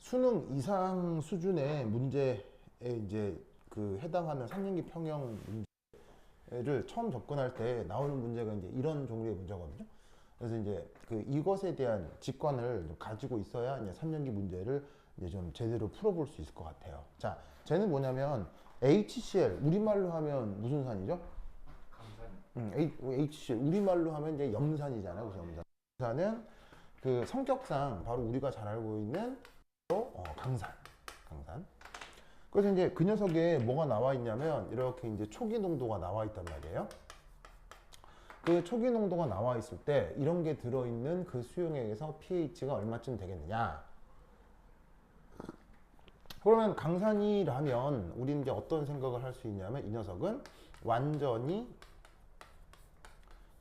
수능 이상 수준의 문제에 이제 그 해당하는 3년기 평형 문제를 처음 접근할 때 나오는 문제가 이제 이런 종류의 문제거든요. 그래서 이제 그 이것에 대한 직관을 좀 가지고 있어야 이제 3년기 문제를 이제 좀 제대로 풀어볼 수 있을 것 같아요. 자, 쟤는 뭐냐면 HCl 우리말로 하면 무슨 산이죠? HCl 우리말로 하면 이제 염산이잖아요. 그죠? 염산은 그 성격상 바로 우리가 잘 알고 있는 강산. 강산. 그래서 이제 그 녀석에 뭐가 나와 있냐면 이렇게 이제 초기 농도가 나와 있단 말이에요. 그 초기 농도가 나와 있을 때 이런 게 들어있는 그 수용액에서 pH가 얼마쯤 되겠느냐. 그러면 강산이라면 우리는 이제 어떤 생각을 할 수 있냐면 이 녀석은 완전히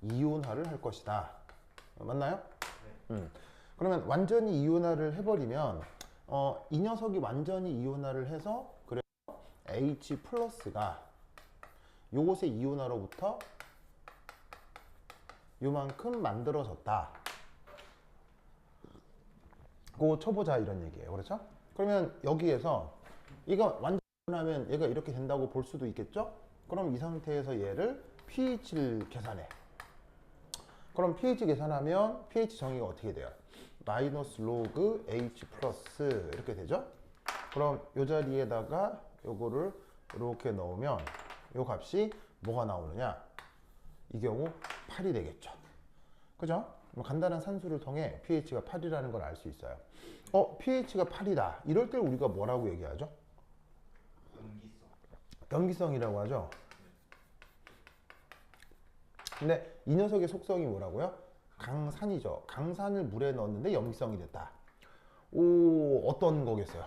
이온화를 할 것이다. 맞나요? 네. 그러면 완전히 이온화를 해버리면 이 녀석이 완전히 이온화를 해서 그래서 H 플러스가 요것의 이온화로부터 요만큼 만들어졌다. 그거 쳐보자 이런 얘기예요. 그렇죠? 그러면 여기에서 이거 완전 하면 얘가 이렇게 된다고 볼 수도 있겠죠? 그럼 이 상태에서 얘를 pH를 계산해. 그럼 pH 계산하면 pH 정의가 어떻게 돼요? 마이너스 로그 H 플러스 이렇게 되죠? 그럼 이 자리에다가 요거를 이렇게 넣으면 요 값이 뭐가 나오느냐? 이 경우 8이 되겠죠. 그죠? 간단한 산수를 통해 pH가 8이라는 걸 알 수 있어요. pH가 8이다. 이럴 때 우리가 뭐라고 얘기하죠? 염기성. 염기성이라고 하죠. 근데 이 녀석의 속성이 뭐라고요? 강산이죠. 강산을 물에 넣었는데 염기성이 됐다. 오, 어떤 거겠어요?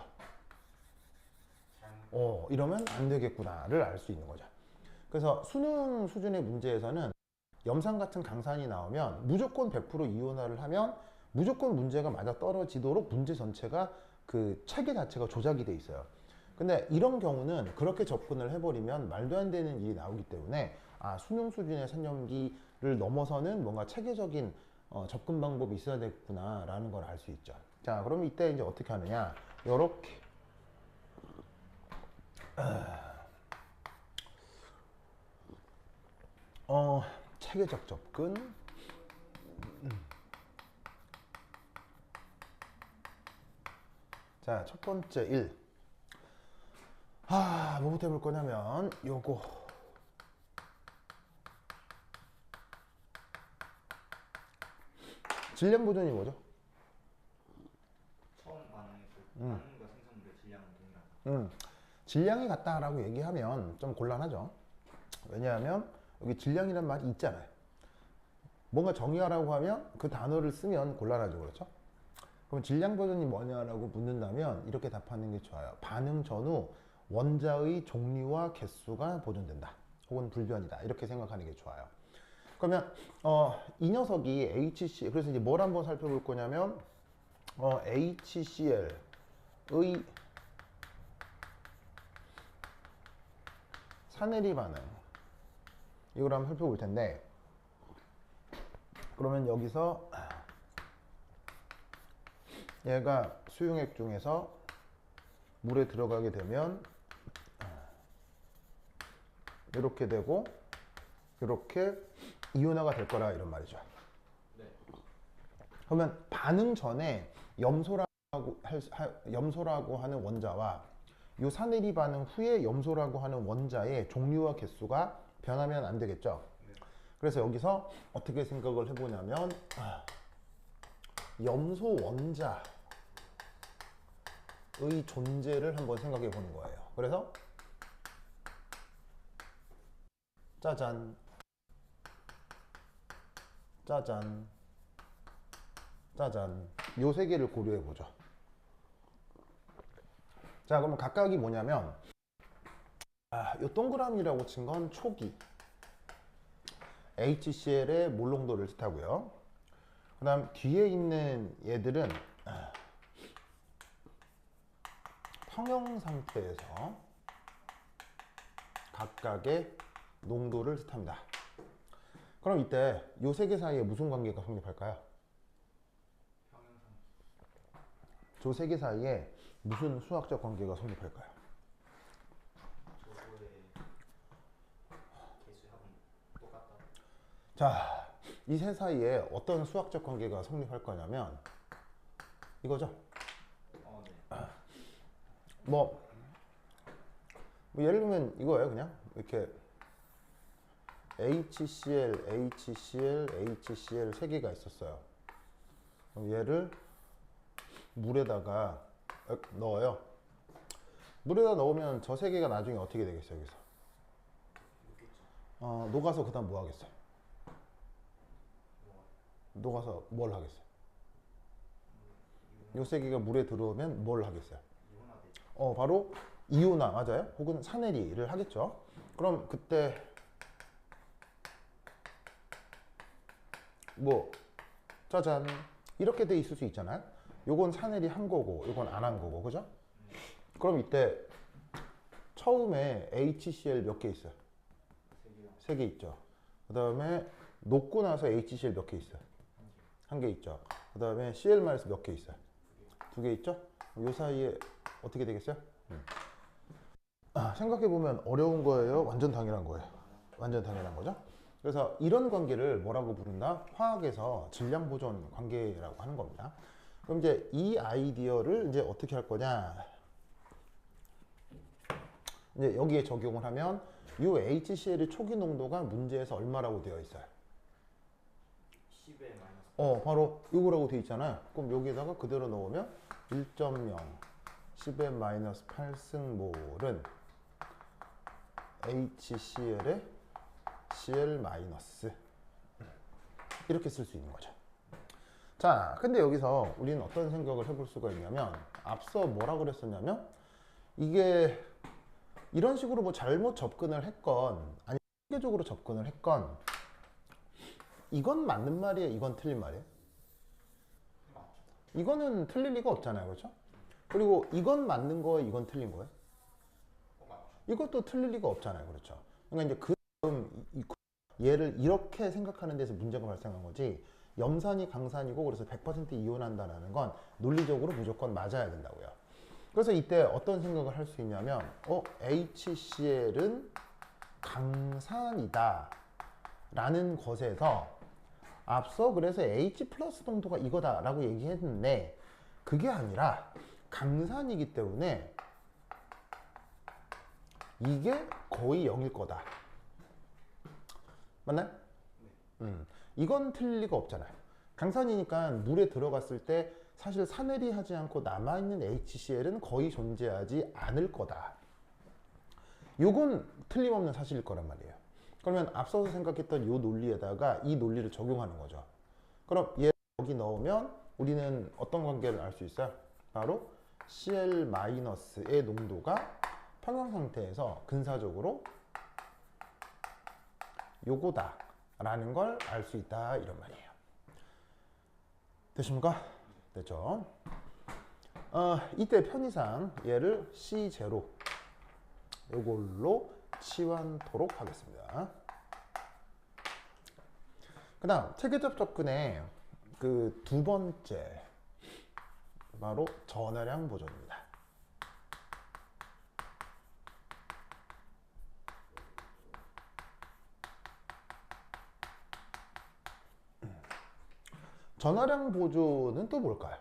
이러면 안 되겠구나를 알 수 있는 거죠. 그래서 수능 수준의 문제에서는 염산 같은 강산이 나오면 무조건 100% 이온화를 하면 무조건 문제가 맞아 떨어지도록 문제 전체가 그 체계 자체가 조작이 돼 있어요. 근데 이런 경우는 그렇게 접근을 해버리면 말도 안 되는 일이 나오기 때문에 수능 수준의 3년기를 넘어서는 뭔가 체계적인 접근 방법이 있어야 되겠구나 라는 걸 알 수 있죠. 자, 그럼 이때 이제 어떻게 하느냐, 요렇게 체계적 접근. 자, 첫 번째 1. 뭐부터 해볼 거냐면 요거 질량 보존이 뭐죠? 처음 반응에서 반응과 생성물의 질량은 동일하다. 질량이 같다라고 얘기하면 좀 곤란하죠. 왜냐하면 여기 질량이란 말이 있잖아요. 뭔가 정의하라고 하면 그 단어를 쓰면 곤란하죠. 그렇죠? 그럼 질량 보존이 뭐냐라고 묻는다면 이렇게 답하는 게 좋아요. 반응 전후 원자의 종류와 개수가 보존된다. 혹은 불변이다. 이렇게 생각하는 게 좋아요. 그러면 이 녀석이 HC, 그래서 이제 뭘 한번 살펴볼 거냐면 HCl의 사내리 반응, 이걸 한번 살펴볼 텐데, 그러면 여기서 얘가 수용액 중에서 물에 들어가게 되면 이렇게 되고 이렇게 이온화가 될 거라 이런 말이죠. 네. 그러면 반응 전에 염소라고 하는 원자와 이 사내리 반응 후에 염소라고 하는 원자의 종류와 개수가 변하면 안 되겠죠. 네. 그래서 여기서 어떻게 생각을 해보냐면 염소 원자의 존재를 한번 생각해 보는 거예요. 그래서 짜잔, 짜잔, 짜잔, 요 세 개를 고려해 보죠. 자, 그러면 각각이 뭐냐면 요 동그라미라고 친 건 초기 HCl의 몰 농도를 뜻하고요. 그 다음 뒤에 있는 얘들은 평형 상태에서 각각의 농도를 뜻합니다. 그럼 이때 요 세 개 사이에 무슨 관계가 성립할까요? 평형상. 저 세 개 사이에 무슨 수학적 관계가 성립할까요? 저거의 개수합은 똑같다. 자, 이 세 사이에 어떤 수학적 관계가 성립할 거냐면 이거죠. 네. 뭐 예를 들면 이거예요. 그냥 이렇게 HCl, HCl, HCl 세 개가 있었어요. 그럼 얘를 물에다가 넣어요. 물에다 넣으면 저 세 개가 나중에 어떻게 되겠어요? 여기서 녹아서 그다음 뭐 하겠어요? 녹아서 뭘 하겠어요? 요 세 개가 물에 들어오면 뭘 하겠어요? 이온화되죠. 바로 이온화 맞아요? 혹은 산해리를 하겠죠. 그럼 그때 뭐 짜잔 이렇게 돼 있을 수 있잖아요. 요건 산해리 한 거고 요건 안 한 거고 그죠? 그럼 이때 처음에 HCl 몇 개 있어요? 세 개요. 세 개 있죠. 그 다음에 녹고 나서 HCl 몇 개 있어요? 한 개 있죠. 그 다음에 Cl- 몇 개 있어요? 두 개 있죠? 요 사이에 어떻게 되겠어요? 생각해보면 어려운 거예요? 완전 당연한 거예요? 완전 당연한 거죠? 그래서 이런 관계를 뭐라고 부른다? 화학에서 질량 보존 관계라고 하는 겁니다. 그럼 이제 이 아이디어를 이제 어떻게 할 거냐? 이제 여기에 적용을 하면 이 HCl의 초기 농도가 문제에서 얼마라고 되어 있어요? 10의 마이너스. 바로 이거라고 되어 있잖아요. 그럼 여기에다가 그대로 넣으면 1.0 10의 마이너스 8승몰은 HCl의 Cl 마이너스 이렇게 쓸 수 있는 거죠. 자, 근데 여기서 우리는 어떤 생각을 해볼 수가 있냐면 앞서 뭐라 그랬었냐면 이게 이런 식으로 뭐 잘못 접근을 했건 아니 체계적으로 접근을 했건 이건 맞는 말이에요, 이건 틀린 말이에요? 이거는 틀릴 리가 없잖아요, 그렇죠? 그리고 이건 맞는 거예요, 이건 틀린 거예요? 이것도 틀릴 리가 없잖아요, 그렇죠? 그러니까 이제 얘를 이렇게 생각하는 데서 문제가 발생한 거지 염산이 강산이고 그래서 100% 이온한다는 건 논리적으로 무조건 맞아야 된다고요. 그래서 이때 어떤 생각을 할 수 있냐면 HCl은 강산이다 라는 것에서 앞서 그래서 H 플러스 농도가 이거다 라고 얘기했는데 그게 아니라 강산이기 때문에 이게 거의 0일 거다. 맞나요? 이건 틀릴 리가 없잖아요. 강산이니까 물에 들어갔을 때 사실 산해리 하지 않고 남아있는 HCl은 거의 존재하지 않을 거다. 요건 틀림없는 사실일 거란 말이에요. 그러면 앞서서 생각했던 요 논리에다가 이 논리를 적용하는 거죠. 그럼 얘 여기 넣으면 우리는 어떤 관계를 알 수 있어요? 바로 Cl-의 농도가 평형 상태에서 근사적으로 요거다 라는 걸 알 수 있다 이런 말이에요. 됐습니까? 됐죠? 이때 편의상 얘를 C0 요걸로 치환토록 하겠습니다. 그 다음 체계적 접근의 그 두 번째 바로 전하량 보존입니다. 전하량 보존은 또 뭘까요?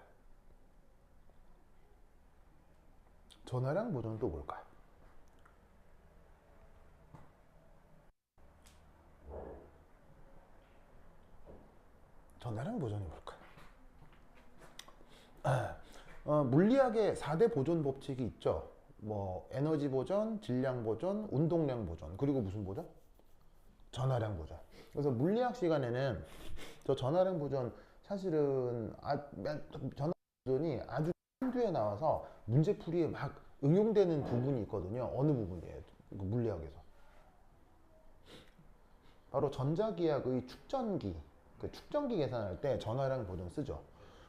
전하량 보존은 또 뭘까요? 전하량 보존이 뭘까요? 물리학의 4대 보존 법칙이 있죠. 뭐 에너지 보존, 질량 보존, 운동량 보존, 그리고 무슨 보존? 전하량 보존. 그래서 물리학 시간에는 저 전하량 보존 사실은 전하량 보존이 아주 뒤에 나와서 문제풀이에 막 응용되는 부분이 있거든요. 어느 부분이에요? 물리학에서. 바로 전자기학의 축전기, 그 축전기 계산할 때 전하량 보존 쓰죠.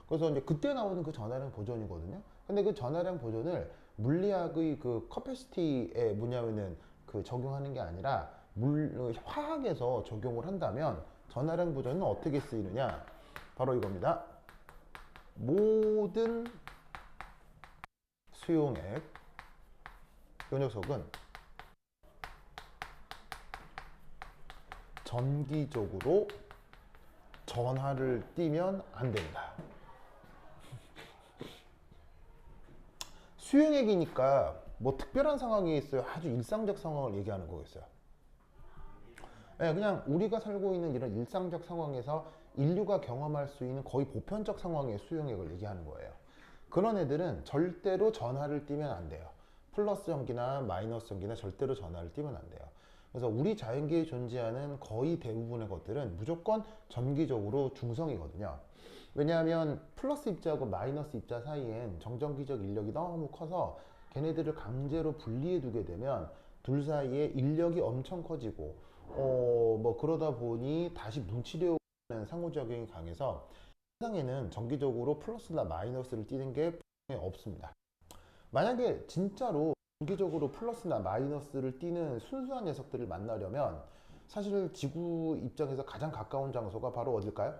그래서 이제 그때 나오는 그 전하량 보존이거든요. 근데 그 전하량 보존을 물리학의 그 커패시티에 뭐냐면은 그 적용하는 게 아니라 화학에서 적용을 한다면 전하량 보존은 어떻게 쓰이느냐? 바로 이겁니다. 모든 수용액 이 녀석은 전기적으로 전하를 띠면 안 된다. 수용액이니까 뭐 특별한 상황이 있어요? 아주 일상적 상황을 얘기하는 거겠어요. 네, 그냥 우리가 살고 있는 이런 일상적 상황에서 인류가 경험할 수 있는 거의 보편적 상황의 수용액을 얘기하는 거예요. 그런 애들은 절대로 전하를 띠면 안 돼요. 플러스 전기나 마이너스 전기나 절대로 전하를 띠면 안 돼요. 그래서 우리 자연계에 존재하는 거의 대부분의 것들은 무조건 전기적으로 중성이거든요. 왜냐하면 플러스 입자하고 마이너스 입자 사이엔 정전기적 인력이 너무 커서 걔네들을 강제로 분리해 두게 되면 둘 사이에 인력이 엄청 커지고 뭐 그러다 보니 다시 뭉치려는 상호작용이 강해서 세상에는 정기적으로 플러스나 마이너스를 띠는 게 없습니다. 만약에 진짜로 정기적으로 플러스나 마이너스를 띠는 순수한 녀석들을 만나려면 사실 지구 입장에서 가장 가까운 장소가 바로 어딜까요?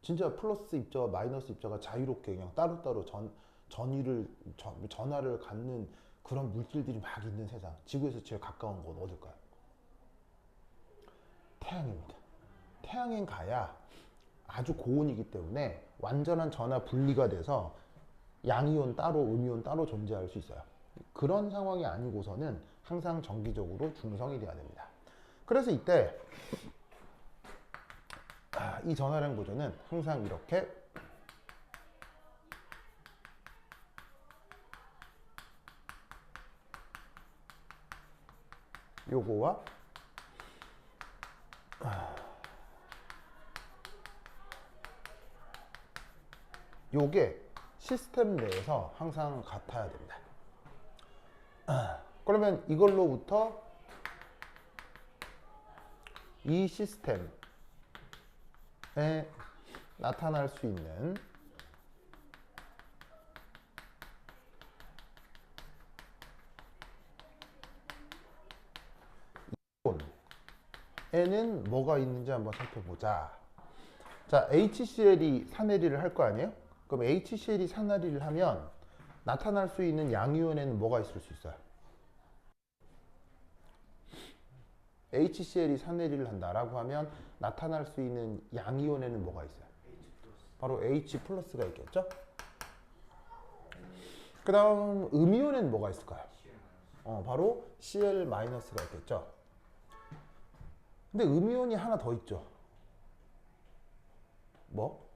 진짜 플러스 입자와 마이너스 입자가 자유롭게 그냥 따로따로 전하를 갖는 그런 물질들이 막 있는 세상, 지구에서 제일 가까운 곳 어딜까요? 태양입니다. 태양엔 가야 아주 고온이기 때문에 완전한 전하 분리가 돼서 양이온 따로 음이온 따로 존재할 수 있어요. 그런 상황이 아니고서는 항상 정기적으로 중성이 돼야 됩니다. 그래서 이때 이 전하량 보존은 항상 이렇게 요거와 요게 시스템 내에서 항상 같아야 됩니다. 그러면 이걸로부터 이 시스템에 나타날 수 있는 이온에는 뭐가 있는지 한번 살펴보자. 자, HCl이 산해리를 할 거 아니에요? 그럼 HCl이 산해리를 하면 나타날 수 있는 양이온에는 뭐가 있을 수 있어요? HCl이 산해리를 한다라고 하면 나타날 수 있는 양이온에는 뭐가 있어요? 바로 H 플러스가 있겠죠? 그 다음 음이온에는 뭐가 있을까요? 바로 Cl 마이너스가 있겠죠? 근데 음이온이 하나 더 있죠? 뭐?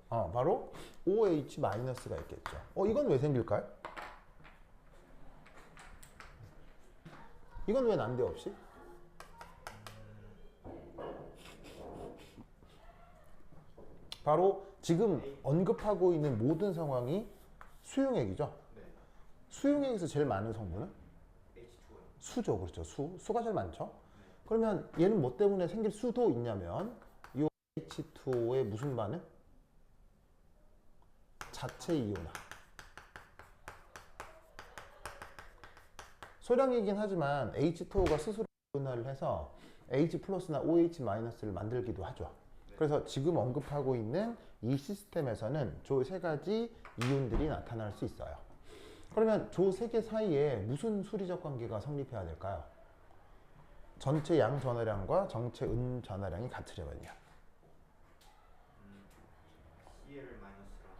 바로 OH 마이너스가 있겠죠. 이건 왜 생길까요? 이건 왜 난데없이? 바로 지금 언급하고 있는 모든 상황이 수용액이죠. 수용액에서 제일 많은 성분은? 수죠. 그렇죠. 수가 제일 많죠. 그러면 얘는 뭐 때문에 생길 수도 있냐면 이 H2O의 무슨 반응? 자체 이온화. 소량이긴 하지만 H2O가 스스로 이온화를 해서 H 플러스나 OH 마이너스를 만들기도 하죠. 그래서 지금 언급하고 있는 이 시스템에서는 저 세 가지 이온들이 나타날 수 있어요. 그러면 저 세 개 사이에 무슨 수리적 관계가 성립해야 될까요? 전체 양 전하량과 전체 은 전하량이 같으려면요. CL 마이너스랑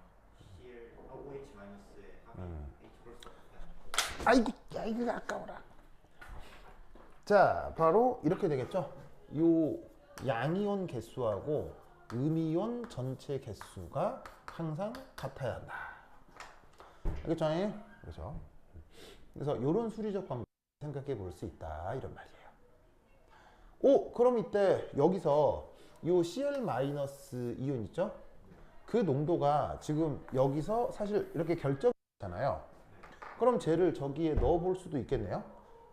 CL OH 마이너스에 하면 H 플러스. 아이고 아까워라. 자, 바로 이렇게 되겠죠. 요 양이온 개수하고 음이온 전체 개수가 항상 같아야 한다. 알겠죠? 그렇죠? 그래서 이런 수리적 관계 생각해 볼 수 있다 이런 말이에요. 그럼 이때 여기서 요 Cl 마이너스 이온 있죠? 그 농도가 지금 여기서 사실 이렇게 결정되잖아요. 그럼 쟤를 저기에 넣어 볼 수도 있겠네요.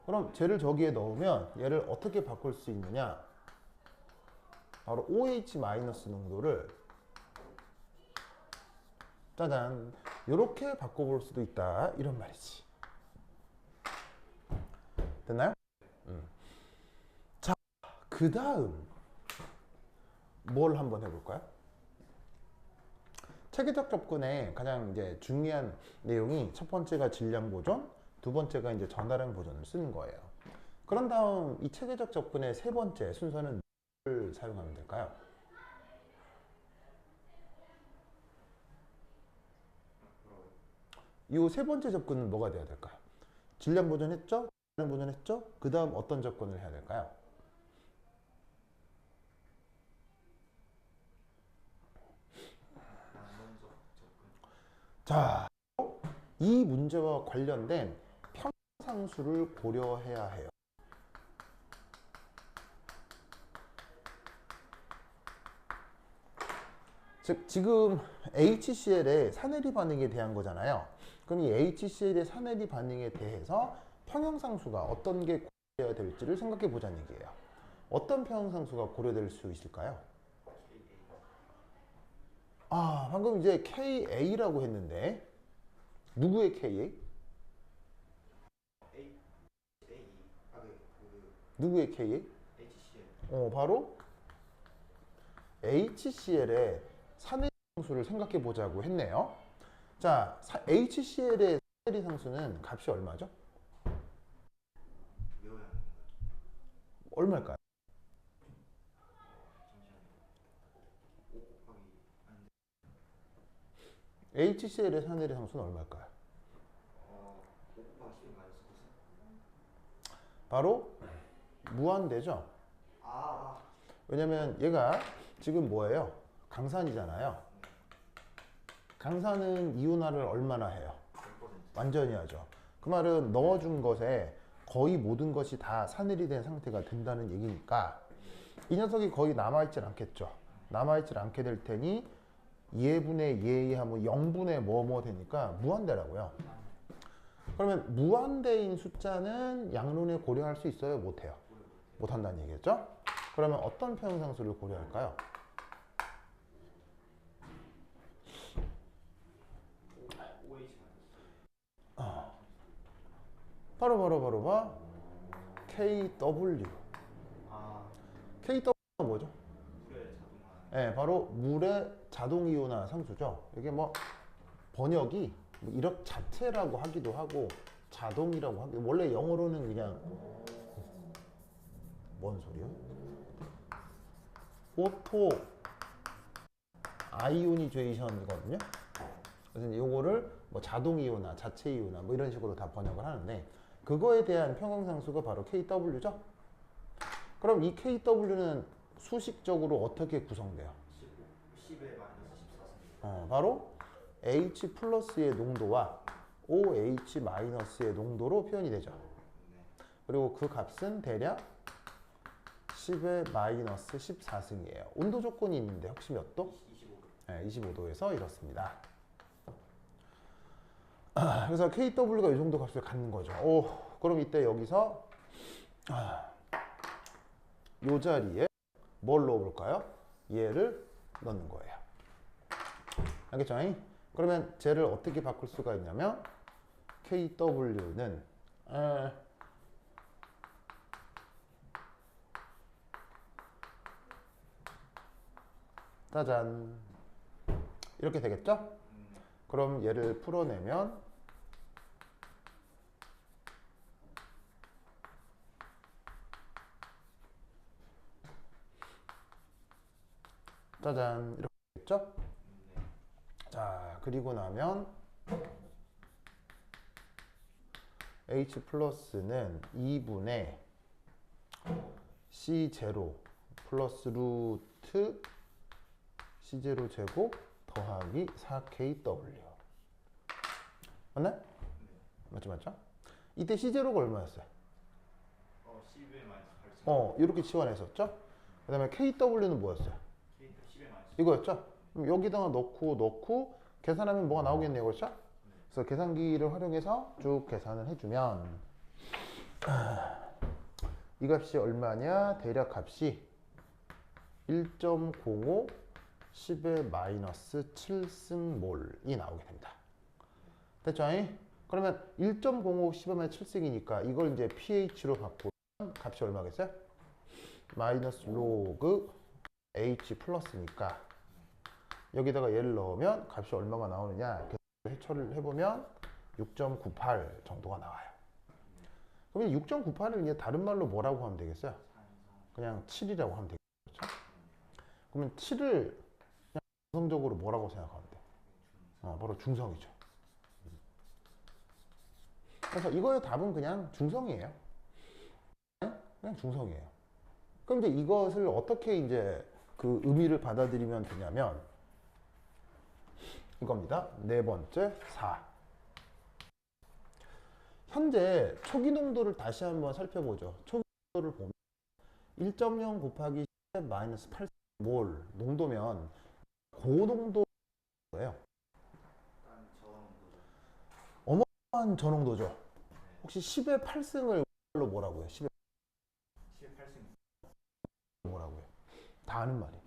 그럼 쟤를 저기에 넣으면 얘를 어떻게 바꿀 수 있느냐? 바로 OH 마이너스 농도를 짜잔 이렇게 바꿔볼 수도 있다 이런 말이지. 됐나요? 자, 그 다음 뭘 한번 해볼까요? 체계적 접근의 가장 이제 중요한 내용이 첫 번째가 질량 보존, 두 번째가 이제 전화량 보존을 쓰는 거예요. 그런 다음 이 체계적 접근의 세 번째 순서는 뭘 사용하면 될까요? 이 세 번째 접근은 뭐가 돼야 될까요? 질량 보존했죠? 전화량 보존했죠? 그 다음 어떤 접근을 해야 될까요? 난원적 접근. 자, 이 문제와 관련된 평상수를 고려해야 해요. 즉 지금 HCl의 산해리 반응에 대한 거잖아요. 그럼 이 HCl의 산해리 반응에 대해서 평형상수가 어떤 게 고려해야 될지를 생각해 보자는 얘기예요. 어떤 평형상수가 고려될 수 있을까요? 아, 방금 이제 KA라고 했는데 누구의 KA? A A 아그 누구의 KA? HCl. 바로 HCl의 산해리 상수를 생각해 보자고 했네요. 자, HCl의 산해리 상수는 값이 얼마죠? 외워야 하는 건가요? 얼마일까요? 잠시만요. 5 곱하기 아닌데 HCl의 산해리 상수는 얼마일까요? 5 곱하기 10 마이너스 9. 바로 무한대죠. 아, 왜냐면 얘가 지금 뭐예요? 강산이잖아요. 강산은 이온화를 얼마나 해요? 100%. 완전히 하죠. 그 말은 넣어준 것에 거의 모든 것이 다 산일이 된 상태가 된다는 얘기니까 이 녀석이 거의 남아있질 않겠죠. 남아있질 않게 될 테니 예분의 예에 하면 0분의 뭐뭐 되니까 무한대라고요. 그러면 무한대인 숫자는 양론에 고려할 수 있어요? 못해요? 못한다는 얘기겠죠? 그러면 어떤 평형상수를 고려할까요? OH 마이너스. 바로 KW. 아, KW가 뭐죠? 물의 자동화. 네, 바로 물의 자동이온화 상수죠. 이게 뭐 번역이 뭐 이력 자체라고 하기도 하고 자동이라고 하기도 원래 영어로는 그냥 뭔 소리야? 오토 아이오니제이션이거든요. 그래서 요거를 뭐 자동 이온화, 자체 이온화 뭐 이런 식으로 다 번역을 하는데 그거에 대한 평형상수가 바로 KW죠. 그럼 이 KW는 수식적으로 어떻게 구성돼요? 10의 마이너스 14승. 바로 H 플러스의 농도와 OH 마이너스의 농도로 표현이 되죠. 네. 그리고 그 값은 대략 10의 마이너스 14승이에요. 온도 조건이 있는데 혹시 몇 도? 25도. 네, 25도에서 이렇습니다. 그래서 KW가 이 정도 값을 갖는 거죠. 그럼 이때 여기서 이 자리에 뭘 넣어볼까요? 얘를 넣는 거예요. 알겠죠? 그러면 쟤를 어떻게 바꿀 수가 있냐면 KW는 짜잔 이렇게 되겠죠? 그럼 얘를 풀어내면 짜잔 이렇게 되겠죠? 자, 그리고 나면 H 플러스는 2분의 C0 플러스 루트 C0 제곱 더하기 4KW 맞나요? 맞죠? 이때 C0가 얼마였어요? 10의 마이너스 8승. 이렇게 치환했었죠? 그 다음에 KW는 뭐였어요? K 10의 마이너스. 이거였죠? 그럼 여기다가 넣고 계산하면 뭐가 나오겠네요, 그렇죠? 그래서 계산기를 활용해서 쭉 계산을 해주면 이 값이 얼마냐? 대략 값이 1.05 10의 마이너스 7승몰이 나오게 됩니다. 됐죠? 그러면 1.05 10의 마이너스 7승이니까 이걸 이제 pH로 바꾸면 값이 얼마겠어요? 마이너스 로그 H 플러스니까 여기다가 얘를 넣으면 값이 얼마가 나오느냐 해처리를 해보면 6.98 정도가 나와요. 그러면 6.98을 이제 다른 말로 뭐라고 하면 되겠어요? 그냥 7이라고 하면 되겠죠. 그러면 7을 그냥 정성적으로 뭐라고 생각하면 돼? 바로 중성이죠. 그래서 이거의 답은 그냥 중성이에요. 그냥 중성이에요. 그럼 이제 이것을 어떻게 이제 그 의미를 받아들이면 되냐면 이겁니다. 네 번째 4. 현재 초기 농도를 다시 한번 살펴보죠. 초기 농도를 보면 1.0 곱하기 10 마이너스 8몰 농도면 고농도예요. 어마어마한 저농도죠. 혹시 10의 8승을 뭐라고 해요? 10의 8승 뭐라고 해요? 다 아는 말이에요.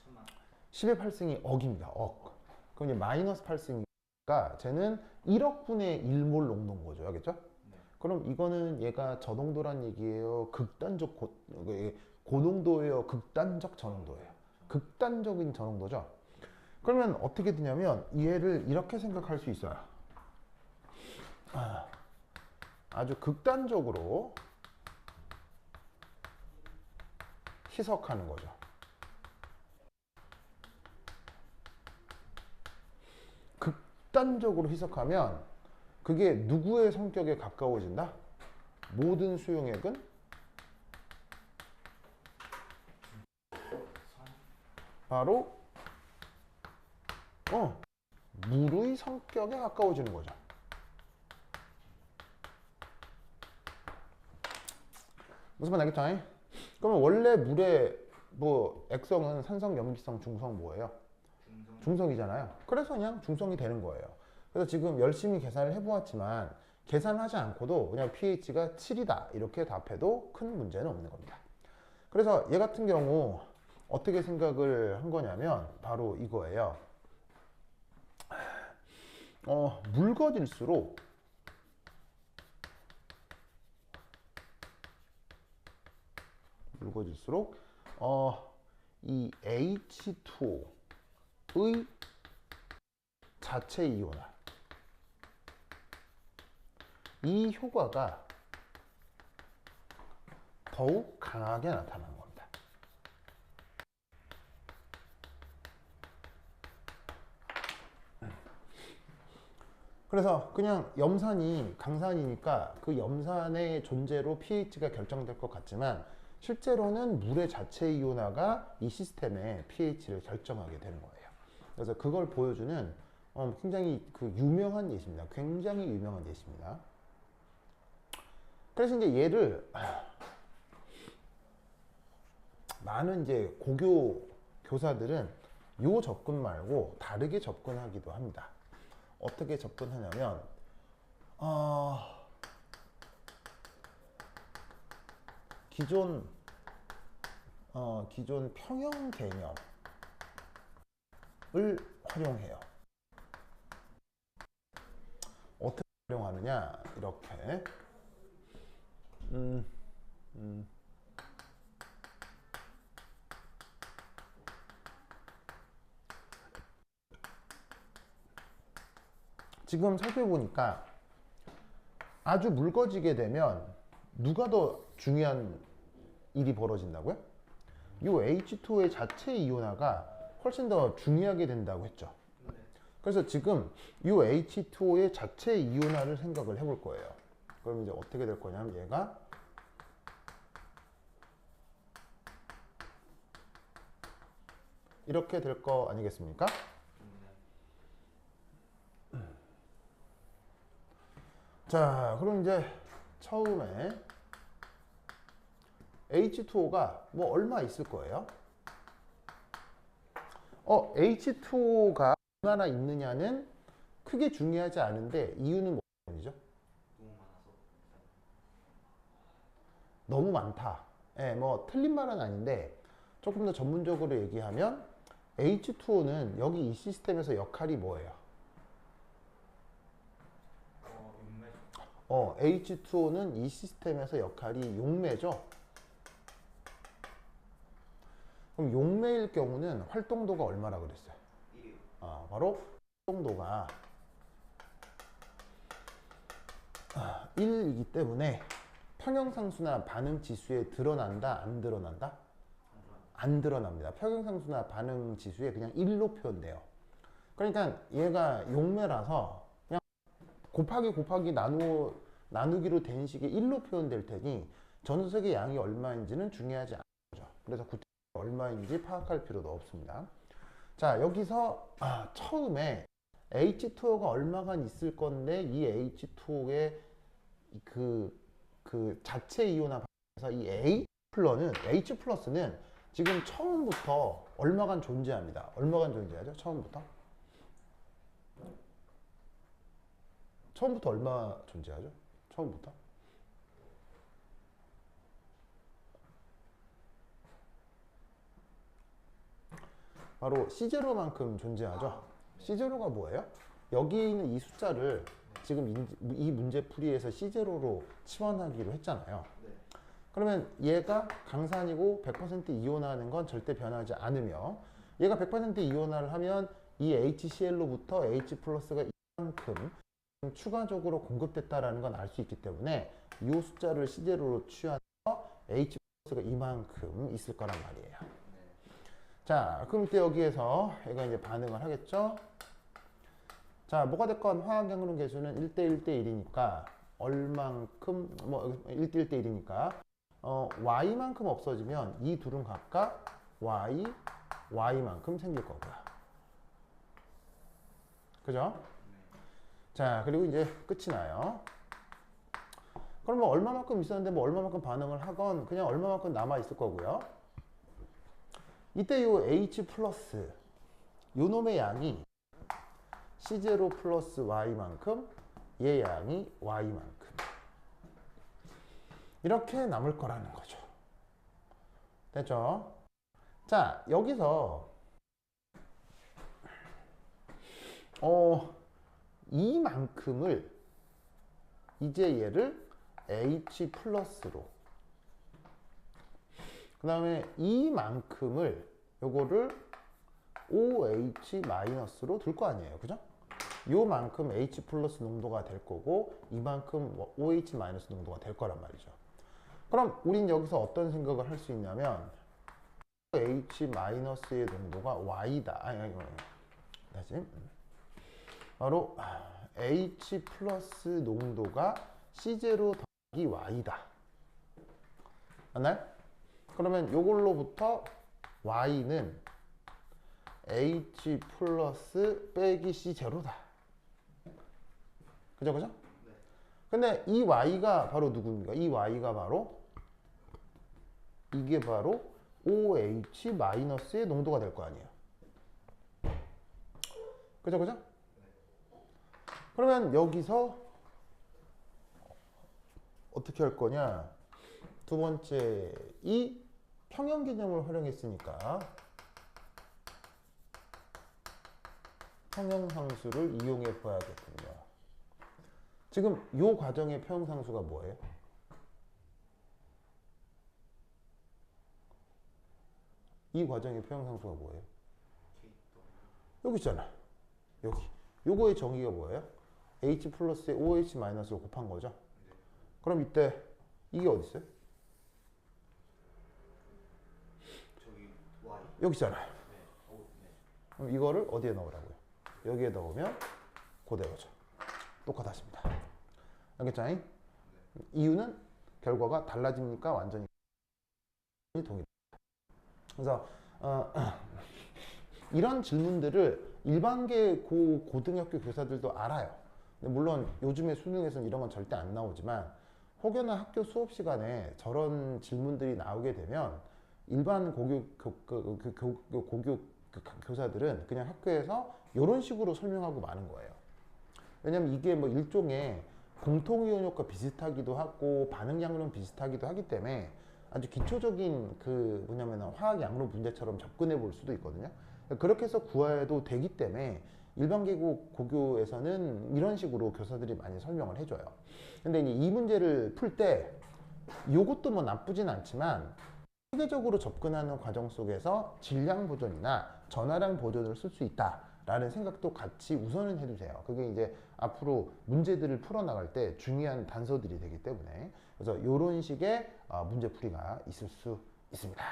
천만 10의 8승이 억입니다. 억. 그럼 이제 마이너스 8승이니까 쟤는 1억 분의 1몰 농도인 거죠. 알겠죠? 네. 그럼 이거는 얘가 저농도란 얘기예요. 극단적 고농도예요. 극단적 저농도예요. 극단적인 저농도죠. 그러면 어떻게 되냐면 얘를 이렇게 생각할 수 있어요. 아주 극단적으로 희석하는 거죠. 극단적으로 희석하면 그게 누구의 성격에 가까워진다? 모든 수용액은 바로 물의 성격에 가까워지는 거죠. 무슨 말 알겠죠? 그러면 원래 물의 뭐 액성은 산성, 염기성, 중성 뭐예요? 중성이잖아요. 그래서 그냥 중성이 되는 거예요. 그래서 지금 열심히 계산을 해보았지만 계산하지 않고도 그냥 pH가 7이다 이렇게 답해도 큰 문제는 없는 겁니다. 그래서 얘 같은 경우 어떻게 생각을 한 거냐면 바로 이거예요. 묽어질수록 이 H2O의 자체 이온화 이 효과가 더욱 강하게 나타나는 겁니다. 그래서 그냥 염산이 강산이니까 그 염산의 존재로 pH가 결정될 것 같지만 실제로는 물의 자체 이온화가 이 시스템의 pH를 결정하게 되는 거예요. 그래서 그걸 보여주는 굉장히 그 유명한 예시입니다. 굉장히 유명한 예시입니다. 그래서 이제 얘를 많은 이제 고교 교사들은 요 접근 말고 다르게 접근하기도 합니다. 어떻게 접근하냐면 기존 평형 개념을 활용해요. 어떻게 활용하느냐 이렇게 지금 살펴보니까 아주 묽어지게 되면 누가 더 중요한 일이 벌어진다고요? 이 H2O의 자체 이온화가 훨씬 더 중요하게 된다고 했죠. 그래서 지금 이 H2O의 자체 이온화를 생각을 해볼 거예요. 그럼 이제 어떻게 될 거냐면 얘가 이렇게 될 거 아니겠습니까? 자, 그럼 이제 처음에 H2O가 뭐 얼마 있을 거예요? H2O가 얼마나 있느냐는 크게 중요하지 않은데 이유는 뭐 때문이죠? 너무 많다. 예, 뭐 틀린 말은 아닌데 조금 더 전문적으로 얘기하면 H2O는 여기 이 시스템에서 역할이 뭐예요? H2O는 이 시스템에서 역할이 용매죠. 그럼 용매일 경우는 활동도가 얼마라 그랬어요? 1이요. 바로 활동도가 1이기 때문에 평형상수나 반응지수에 드러난다, 안 드러난다? 안 드러납니다. 평형상수나 반응지수에 그냥 1로 표현돼요. 그러니까 얘가 용매라서 그냥 곱하기 나누기로 된 식의 1로 표현될 테니 전수색의 양이 얼마인지는 중요하지 않은 거죠. 그래서 구체적으로 얼마인지 파악할 필요도 없습니다. 자, 여기서 처음에 H2O가 얼마간 있을 건데 이 H2O의 그 자체 이온화 반응에서 이 H 플러스는 지금 처음부터 얼마간 존재합니다. 얼마간 존재하죠? 처음부터 얼마 존재하죠? 처음부터? 바로 C0만큼 존재하죠. C0가 뭐예요? 여기 있는 이 숫자를 지금 이 문제 풀이에서 C0로 치환하기로 했잖아요. 네. 그러면 얘가 강산이고 100% 이온화하는 건 절대 변하지 않으며 얘가 100% 이온화를 하면 이 HCl로부터 H 플러스가 이만큼 추가적으로 공급됐다라는 건 알 수 있기 때문에 이 숫자를 C0로 취해서 H 플러스가 이만큼 있을 거란 말이에요. 자, 그럼 이때 여기에서 얘가 이제 반응을 하겠죠? 자, 뭐가 됐건 화학양론 계수는 1대 1대 1이니까 얼만큼, 1대 1대 1이니까 Y만큼 없어지면 이 둘은 각각 Y만큼 생길 거고요. 그죠? 자, 그리고 이제 끝이 나요. 그럼 뭐 얼마만큼 있었는데 뭐 얼마만큼 반응을 하건 그냥 얼마만큼 남아 있을 거고요. 이때 요 H 플러스 요 놈의 양이 C0 플러스 Y만큼 얘 양이 Y만큼 이렇게 남을 거라는 거죠. 됐죠? 자, 여기서 이만큼을 이제 얘를 H 플러스로 그 다음에 이만큼을 요거를 OH 마이너스로 둘 거 아니에요. 그죠? 요만큼 H 플러스 농도가 될 거고 이만큼 OH 마이너스 농도가 될 거란 말이죠. 그럼 우린 여기서 어떤 생각을 할 수 있냐면 H 마이너스의 농도가 Y다. 다시. 바로 H 플러스 농도가 C0 더하기 Y다. 맞나요? 그러면 요걸로부터 Y는 H 플러스 빼기 C0다. 그죠? 네. 근데 이 Y가 바로 누구입니까? 이 Y가 바로 이게 바로 OH 마이너스의 농도가 될 거 아니에요. 그죠? 그러면 여기서 어떻게 할 거냐? 두 번째, 이 평형 개념을 활용했으니까 평형상수를 이용해 봐야겠군요. 지금 이 과정의 평형상수가 뭐예요? 이 과정의 평형상수가 뭐예요? 여기 있잖아. 여기. 요거의 정의가 뭐예요? H 플러스에 OH 마이너스를 곱한 거죠. 그럼 이때 이게 어디 있어요? 저기 Y. 여기 있잖아요. 네. 네. 그럼 이거를 어디에 넣으라고요? 여기에 넣으면 그대로죠. 똑같았습니다. 알겠죠? 이유는 결과가 달라집니까? 완전히 동일합니다. 그래서 이런 질문들을 일반계 고등학교 교사들도 알아요. 근데 물론 요즘에 수능에서는 이런 건 절대 안 나오지만 혹여나 학교 수업 시간에 저런 질문들이 나오게 되면 일반 고교 교사들은 그냥 학교에서 이런 식으로 설명하고 마는 거예요. 왜냐면 이게 뭐 일종의 공통이온 효과 비슷하기도 하고 반응 양론 비슷하기도 하기 때문에 아주 기초적인 그 뭐냐면 화학 양론 문제처럼 접근해 볼 수도 있거든요. 그렇게 해서 구해도 되기 때문에 일반 계곡 고교에서는 이런 식으로 교사들이 많이 설명을 해줘요. 근데 이 문제를 풀 때 이것도 뭐 나쁘진 않지만 체계적으로 접근하는 과정 속에서 질량 보존이나 전화량 보존을 쓸 수 있다라는 생각도 같이 우선은 해두세요. 그게 이제 앞으로 문제들을 풀어나갈 때 중요한 단서들이 되기 때문에 그래서 이런 식의 문제풀이가 있을 수 있습니다.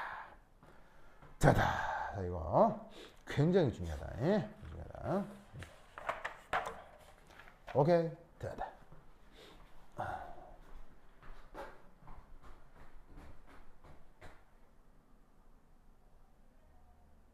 자다 이거 굉장히 중요하다. 예? 중요하다. 오케이. 자다.